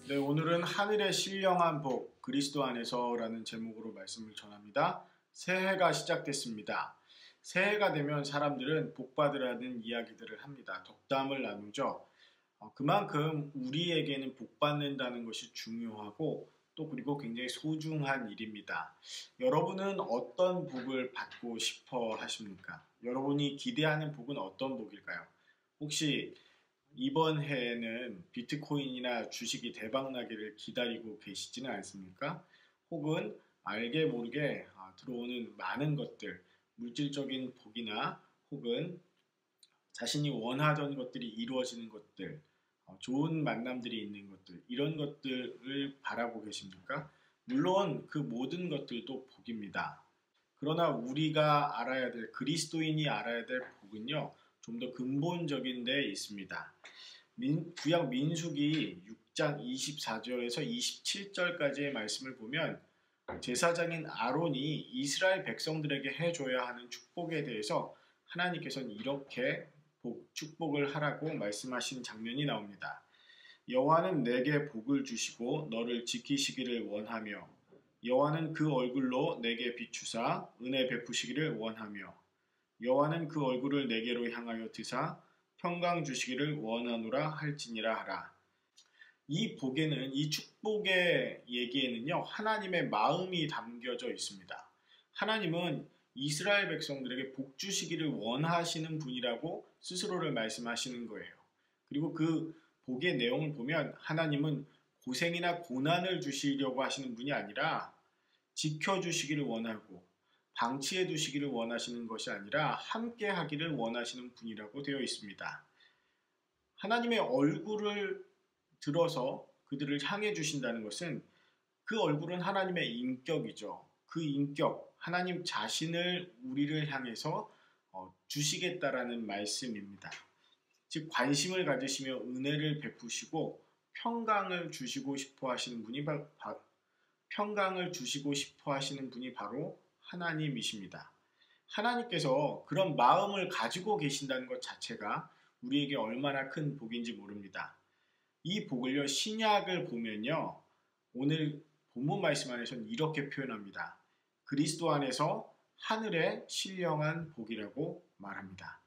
네, 오늘은 하늘의 신령한 복, 그리스도 안에서라는 제목으로 말씀을 전합니다. 새해가 시작됐습니다. 새해가 되면 사람들은 복받으라는 이야기들을 합니다. 덕담을 나누죠. 그만큼 우리에게는 복받는다는 것이 중요하고 또 그리고 굉장히 소중한 일입니다. 여러분은 어떤 복을 받고 싶어 하십니까? 여러분이 기대하는 복은 어떤 복일까요? 혹시 이번 해에는 비트코인이나 주식이 대박나기를 기다리고 계시지는 않습니까? 혹은 알게 모르게 들어오는 많은 것들, 물질적인 복이나 혹은 자신이 원하던 것들이 이루어지는 것들, 좋은 만남들이 있는 것들, 이런 것들을 바라고 계십니까? 물론 그 모든 것들도 복입니다. 그러나 우리가 알아야 될, 그리스도인이 알아야 될 복은요, 좀 더 근본적인 데 있습니다. 구약 민수기 6장 24절에서 27절까지의 말씀을 보면 제사장인 아론이 이스라엘 백성들에게 해줘야 하는 축복에 대해서 하나님께서는 이렇게 축복을 하라고 말씀하신 장면이 나옵니다. 여호와는 내게 복을 주시고 너를 지키시기를 원하며 여호와는 그 얼굴로 내게 비추사 은혜 베푸시기를 원하며 여호와는 그 얼굴을 내게로 향하여 드사 평강 주시기를 원하노라 할지니라 하라. 이 복에는, 이 축복의 얘기에는요, 하나님의 마음이 담겨져 있습니다. 하나님은 이스라엘 백성들에게 복 주시기를 원하시는 분이라고 스스로를 말씀하시는 거예요. 그리고 그 복의 내용을 보면 하나님은 고생이나 고난을 주시려고 하시는 분이 아니라 지켜주시기를 원하고 방치해 두시기를 원하시는 것이 아니라 함께 하기를 원하시는 분이라고 되어 있습니다. 하나님의 얼굴을 들어서 그들을 향해 주신다는 것은 그 얼굴은 하나님의 인격이죠. 그 인격, 하나님 자신을 우리를 향해서 주시겠다라는 말씀입니다. 즉 관심을 가지시며 은혜를 베푸시고 평강을 주시고 싶어 하시는 분이 바로 하나님이십니다. 하나님께서 그런 마음을 가지고 계신다는 것 자체가 우리에게 얼마나 큰 복인지 모릅니다. 이 복을요, 신약을 보면요, 오늘 본문 말씀 안에서는 이렇게 표현합니다. 그리스도 안에서 하늘의 신령한 복이라고 말합니다.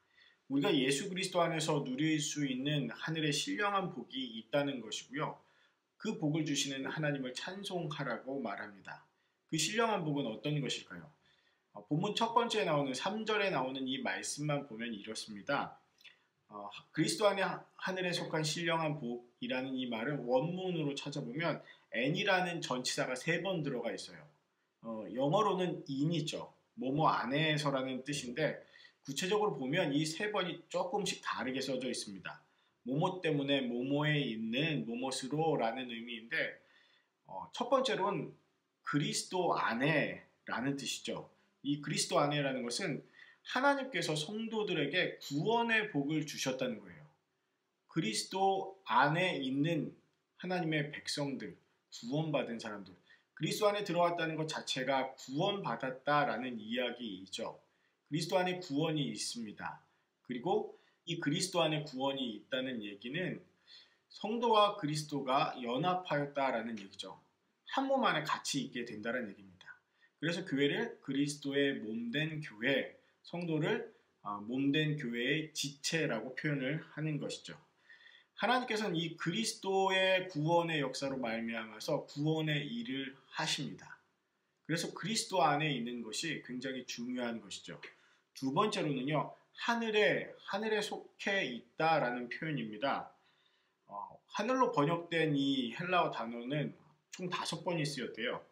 우리가 예수 그리스도 안에서 누릴 수 있는 하늘의 신령한 복이 있다는 것이고요. 그 복을 주시는 하나님을 찬송하라고 말합니다. 그 신령한 복은 어떤 것일까요? 본문 첫 번째에 나오는 3절에 나오는 이 말씀만 보면 이렇습니다. 그리스도 안에 하늘에 속한 신령한 복이라는 이 말은 원문으로 찾아보면 n이라는 전치사가 3번 들어가 있어요. 영어로는 in이죠. 뭐뭐 안에서라는 뜻인데 구체적으로 보면 이 3번이 조금씩 다르게 써져 있습니다. 뭐뭐 때문에 뭐뭐에 있는 뭐뭐으로 라는 의미인데 첫 번째로는 그리스도 안에라는 뜻이죠. 이 그리스도 안에라는 것은 하나님께서 성도들에게 구원의 복을 주셨다는 거예요. 그리스도 안에 있는 하나님의 백성들, 구원받은 사람들, 그리스도 안에 들어왔다는 것 자체가 구원받았다라는 이야기이죠. 그리스도 안에 구원이 있습니다. 그리고 이 그리스도 안에 구원이 있다는 얘기는 성도와 그리스도가 연합하였다라는 얘기죠. 한 몸 안에 같이 있게 된다는 얘기입니다. 그래서 교회를 그리스도의 몸된 교회, 성도를 몸된 교회의 지체라고 표현을 하는 것이죠. 하나님께서는 이 그리스도의 구원의 역사로 말미암아서 구원의 일을 하십니다. 그래서 그리스도 안에 있는 것이 굉장히 중요한 것이죠. 두 번째로는요, 하늘에 속해 있다라는 표현입니다. 하늘로 번역된 이 헬라어 단어는 총 5번이 쓰였대요.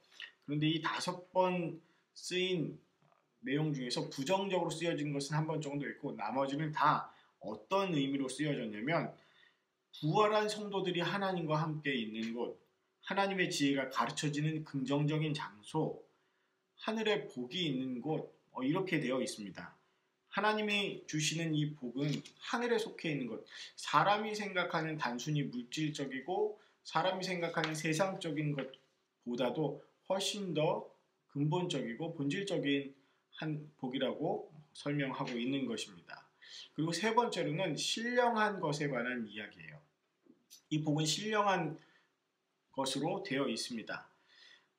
그런데 이 5번 쓰인 내용 중에서 부정적으로 쓰여진 것은 1번 정도 있고 나머지는 다 어떤 의미로 쓰여졌냐면 부활한 성도들이 하나님과 함께 있는 곳, 하나님의 지혜가 가르쳐지는 긍정적인 장소, 하늘의 복이 있는 곳, 이렇게 되어 있습니다. 하나님이 주시는 이 복은 하늘에 속해 있는 것, 사람이 생각하는 단순히 물질적이고 사람이 생각하는 세상적인 것보다도 훨씬 더 근본적이고 본질적인 한 복이라고 설명하고 있는 것입니다. 그리고 세 번째로는 신령한 것에 관한 이야기예요. 이 복은 신령한 것으로 되어 있습니다.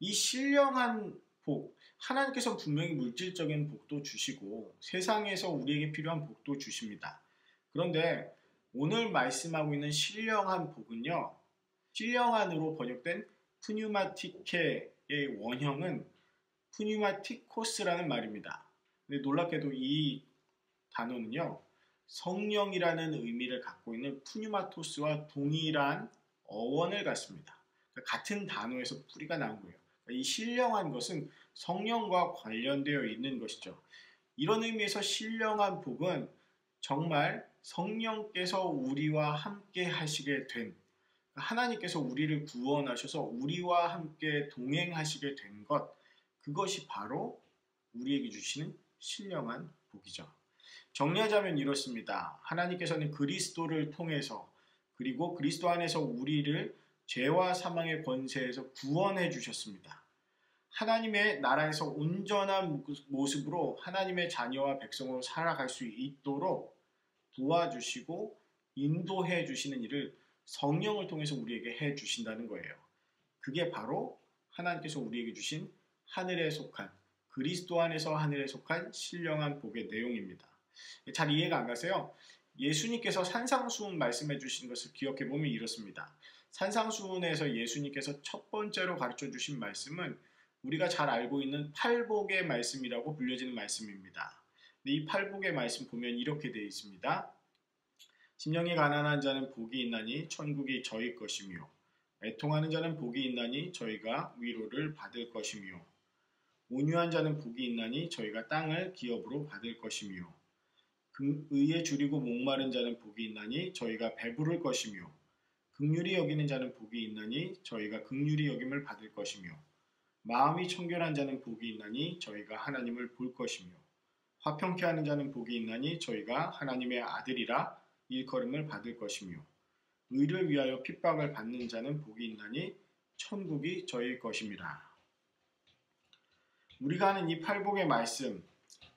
이 신령한 복, 하나님께서 분명히 물질적인 복도 주시고 세상에서 우리에게 필요한 복도 주십니다. 그런데 오늘 말씀하고 있는 신령한 복은요, 신령한으로 번역된 푸뉴마티케의 원형은 푸뉴마티코스라는 말입니다. 근데 놀랍게도 이 단어는요, 성령이라는 의미를 갖고 있는 푸뉴마토스와 동일한 어원을 갖습니다. 그러니까 같은 단어에서 뿌리가 나온 거예요. 그러니까 이 신령한 것은 성령과 관련되어 있는 것이죠. 이런 의미에서 신령한 복은 정말 성령께서 우리와 함께 하시게 된, 하나님께서 우리를 구원하셔서 우리와 함께 동행하시게 된 것, 그것이 바로 우리에게 주시는 신령한 복이죠. 정리하자면 이렇습니다. 하나님께서는 그리스도를 통해서 그리고 그리스도 안에서 우리를 죄와 사망의 권세에서 구원해 주셨습니다. 하나님의 나라에서 온전한 모습으로 하나님의 자녀와 백성으로 살아갈 수 있도록 도와주시고 인도해 주시는 일을 성령을 통해서 우리에게 해 주신다는 거예요. 그게 바로 하나님께서 우리에게 주신 하늘에 속한, 그리스도 안에서 하늘에 속한 신령한 복의 내용입니다. 잘 이해가 안 가세요? 예수님께서 산상수훈 말씀해 주신 것을 기억해 보면 이렇습니다. 산상수훈에서 예수님께서 첫 번째로 가르쳐 주신 말씀은 우리가 잘 알고 있는 팔복의 말씀이라고 불려지는 말씀입니다. 이 팔복의 말씀 보면 이렇게 되어 있습니다. 심령이 가난한 자는 복이 있나니 천국이 저희 것이며, 애통하는 자는 복이 있나니 저희가 위로를 받을 것이며, 온유한 자는 복이 있나니 저희가 땅을 기업으로 받을 것이며, 의에 줄이고 목마른 자는 복이 있나니 저희가 배부를 것이며, 긍휼히 여기는 자는 복이 있나니 저희가 긍휼히 여김을 받을 것이며, 마음이 청결한 자는 복이 있나니 저희가 하나님을 볼 것이며, 화평케 하는 자는 복이 있나니 저희가 하나님의 아들이라 일컬음을 받을 것이며, 의를 위하여 핍박을 받는 자는 복이 있나니 천국이 저희일 것임이라. 우리가 하는 이 팔복의 말씀,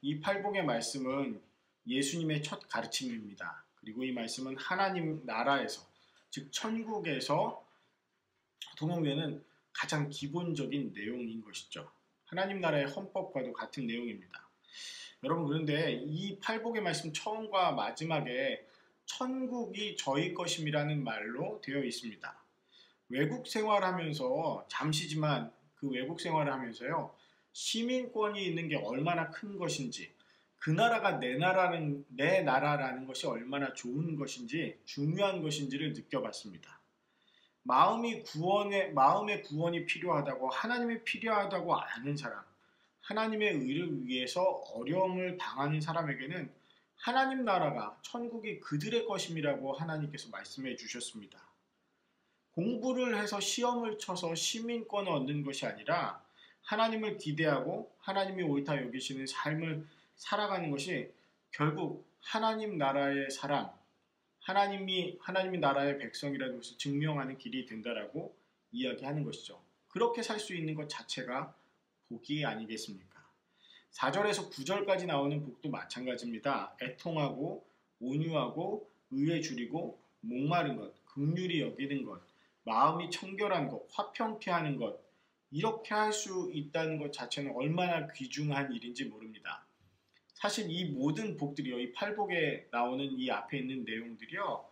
이 팔복의 말씀은 예수님의 첫 가르침입니다. 그리고 이 말씀은 하나님 나라에서, 즉 천국에서 통용되는 가장 기본적인 내용인 것이죠. 하나님 나라의 헌법과도 같은 내용입니다. 여러분, 그런데 이 팔복의 말씀 처음과 마지막에 천국이 저희 것임이라는 말로 되어 있습니다. 외국 생활하면서, 잠시지만 그 외국 생활을 하면서요, 시민권이 있는 게 얼마나 큰 것인지, 그 나라가 내 나라라는 것이 얼마나 좋은 것인지, 중요한 것인지를 느껴봤습니다. 마음의 구원이 필요하다고, 하나님이 필요하다고 아는 사람, 하나님의 의를 위해서 어려움을 당하는 사람에게는 하나님 나라가, 천국이 그들의 것임이라고 하나님께서 말씀해 주셨습니다. 공부를 해서 시험을 쳐서 시민권을 얻는 것이 아니라 하나님을 기대하고 하나님이 옳다 여기시는 삶을 살아가는 것이 결국 하나님 나라의 사람, 하나님이 나라의 백성이라는 것을 증명하는 길이 된다라고 이야기하는 것이죠. 그렇게 살 수 있는 것 자체가 복이 아니겠습니까? 4절에서 9절까지 나오는 복도 마찬가지입니다. 애통하고 온유하고 의에 줄이고 목마른 것, 긍휼히 여기는 것, 마음이 청결한 것, 화평케 하는 것, 이렇게 할 수 있다는 것 자체는 얼마나 귀중한 일인지 모릅니다. 사실 이 모든 복들이요, 이 팔복에 나오는 이 앞에 있는 내용들이요,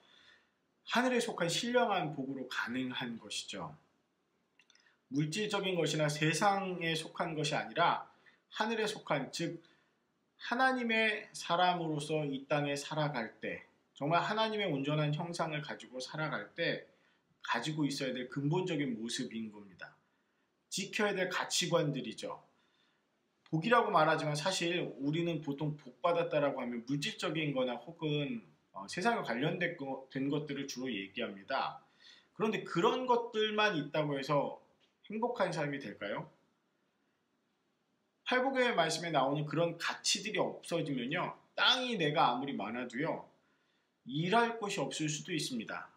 하늘에 속한 신령한 복으로 가능한 것이죠. 물질적인 것이나 세상에 속한 것이 아니라 하늘에 속한, 즉 하나님의 사람으로서 이 땅에 살아갈 때, 정말 하나님의 온전한 형상을 가지고 살아갈 때 가지고 있어야 될 근본적인 모습인 겁니다. 지켜야 될 가치관들이죠. 복이라고 말하지만 사실 우리는 보통 복 받았다라고 하면 물질적인 거나 혹은 세상에 관련된 것들을 주로 얘기합니다. 그런데 그런 것들만 있다고 해서 행복한 삶이 될까요? 팔복의 말씀에 나오는 그런 가치들이 없어지면요, 땅이 내가 아무리 많아도요, 일할 곳이 없을 수도 있습니다.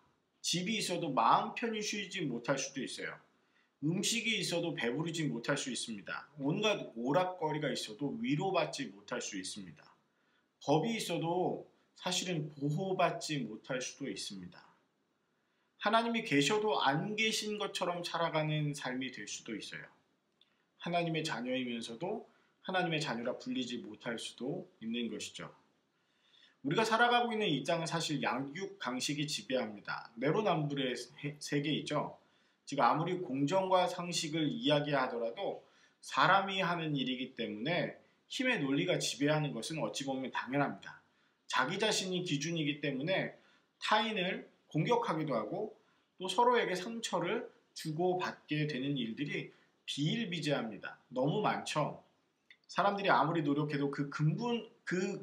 집이 있어도 마음 편히 쉬지 못할 수도 있어요. 음식이 있어도 배부르지 못할 수 있습니다. 온갖 오락거리가 있어도 위로받지 못할 수 있습니다. 법이 있어도 사실은 보호받지 못할 수도 있습니다. 하나님이 계셔도 안 계신 것처럼 살아가는 삶이 될 수도 있어요. 하나님의 자녀이면서도 하나님의 자녀라 불리지 못할 수도 있는 것이죠. 우리가 살아가고 있는 이 땅은 사실 양육 강식이 지배합니다. 내로남불의 세계이죠. 즉 아무리 공정과 상식을 이야기하더라도 사람이 하는 일이기 때문에 힘의 논리가 지배하는 것은 어찌 보면 당연합니다. 자기 자신이 기준이기 때문에 타인을 공격하기도 하고 또 서로에게 상처를 주고받게 되는 일들이 비일비재합니다. 너무 많죠. 사람들이 아무리 노력해도 그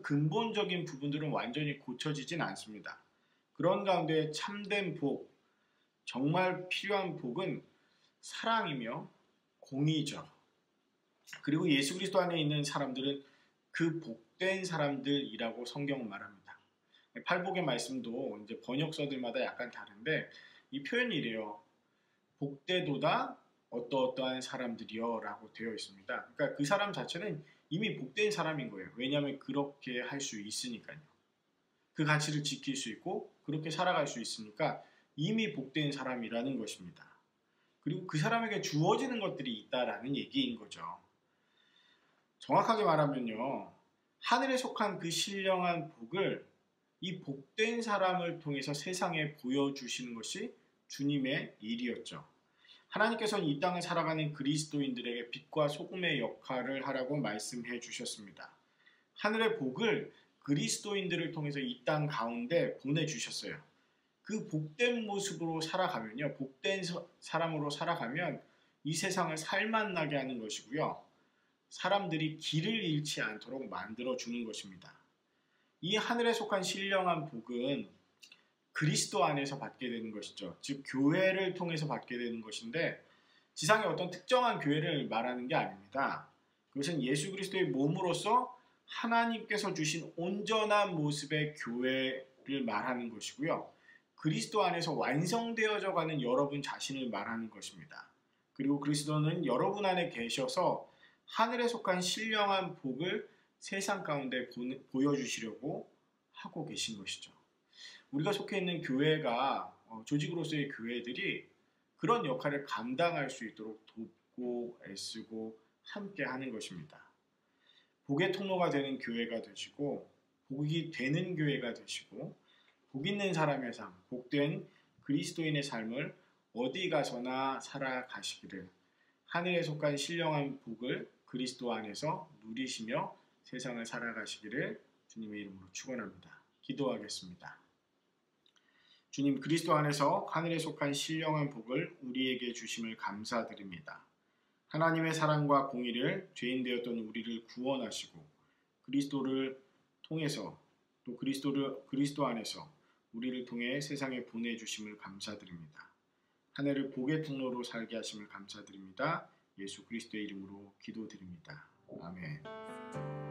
근본적인 부분들은 완전히 고쳐지진 않습니다. 그런 가운데 참된 복, 정말 필요한 복은 사랑이며 공의죠. 그리고 예수 그리스도 안에 있는 사람들은 그 복된 사람들이라고 성경은 말합니다. 팔복의 말씀도 이제 번역서들마다 약간 다른데 이 표현이 이래요. 복되도다 어떠어떠한 사람들이여 라고 되어 있습니다. 그러니까 그 사람 자체는 이미 복된 사람인 거예요. 왜냐하면 그렇게 할 수 있으니까요. 그 가치를 지킬 수 있고 그렇게 살아갈 수 있으니까 이미 복된 사람이라는 것입니다. 그리고 그 사람에게 주어지는 것들이 있다라는 얘기인 거죠. 정확하게 말하면요. 하늘에 속한 그 신령한 복을 이 복된 사람을 통해서 세상에 보여주시는 것이 주님의 일이었죠. 하나님께서는 이 땅을 살아가는 그리스도인들에게 빛과 소금의 역할을 하라고 말씀해 주셨습니다. 하늘의 복을 그리스도인들을 통해서 이 땅 가운데 보내주셨어요. 그 복된 모습으로 살아가면요. 복된 사람으로 살아가면 이 세상을 살맛나게 하는 것이고요. 사람들이 길을 잃지 않도록 만들어주는 것입니다. 이 하늘에 속한 신령한 복은 그리스도 안에서 받게 되는 것이죠. 즉 교회를 통해서 받게 되는 것인데 지상의 어떤 특정한 교회를 말하는 게 아닙니다. 그것은 예수 그리스도의 몸으로서 하나님께서 주신 온전한 모습의 교회를 말하는 것이고요. 그리스도 안에서 완성되어져 가는 여러분 자신을 말하는 것입니다. 그리고 그리스도는 여러분 안에 계셔서 하늘에 속한 신령한 복을 세상 가운데 보여주시려고 하고 계신 것이죠. 우리가 속해 있는 교회가 조직으로서의 교회들이 그런 역할을 감당할 수 있도록 돕고 애쓰고 함께 하는 것입니다. 복의 통로가 되는 교회가 되시고 복이 되는 교회가 되시고 복 있는 사람의 삶, 복된 그리스도인의 삶을 어디 가서나 살아가시기를 하늘에 속한 신령한 복을 그리스도 안에서 누리시며 세상을 살아가시기를 주님의 이름으로 축원합니다. 기도하겠습니다. 주님, 그리스도 안에서 하늘에 속한 신령한 복을 우리에게 주심을 감사드립니다. 하나님의 사랑과 공의를 죄인 되었던 우리를 구원하시고 그리스도를 통해서 또 그리스도 안에서 우리를 통해 세상에 보내주심을 감사드립니다. 하늘을 복의 통로로 살게 하심을 감사드립니다. 예수 그리스도의 이름으로 기도드립니다. 아멘.